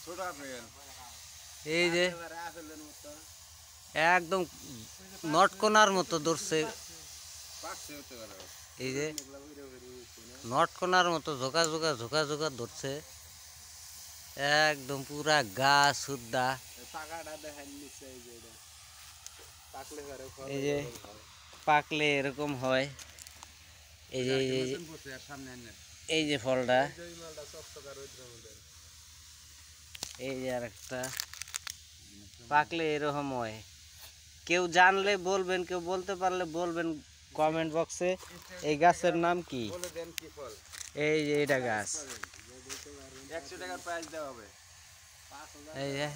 ছোট আপেল এই যে আপেলের মতো একদম নটকোনার মতো ধরছে। পাকছে হতে পারে এই যে নটকোনার মতো ঝোঁকা ঝোঁকা ঝোঁকা ঝোঁকা ধরছে একদম পুরা গাছ সুদ্ধা। পাকাটা দেখেন নিচে এই যে এটা পাকলে ঘরে ফল এই যে পাকলে এরকম হয়। এই যে এই যে নতুন পড়ছে আর সামনে আনে এই যে ফলটা, এই যে ওই মালটা চকচকা রোদ্রের মধ্যে এই যে আরেকটা পাকলে এরকম হয়। কেউ জানলে বলবেন, কেউ বলতে পারলে বলবেন কমেন্ট বক্সে এই গাছের নাম কি। বলে দেন কি ফল। এই যে এটা গাছ, 100 টাকার প্রাইস দেওয়া হবে। এই যে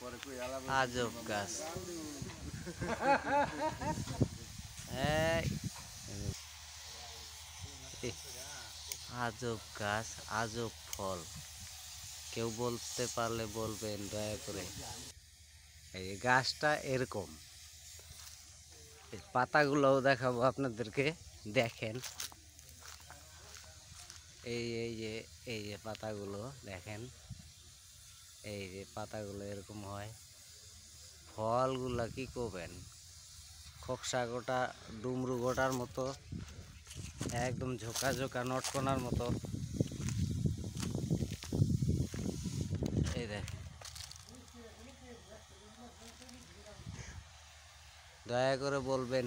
পরে কই আলাদা আজব গাছ। এই আজব গাছ, আজব ফল। কেউ বলতে পারলে বলবেন দয়া করে। এই গাছটা এরকম, এই পাতাগুলোও দেখাবো আপনাদেরকে, দেখেন। এই যে পাতাগুলো দেখেন, এই যে পাতাগুলো এরকম হয়। ফলগুলা কি করবেন, খোকসা গোটা ডুমরু গোটার মতো, একদম ঝোঁকা ঝোঁকা নটকোনার মতো। এই দেখেন, দয়া করে বলবেন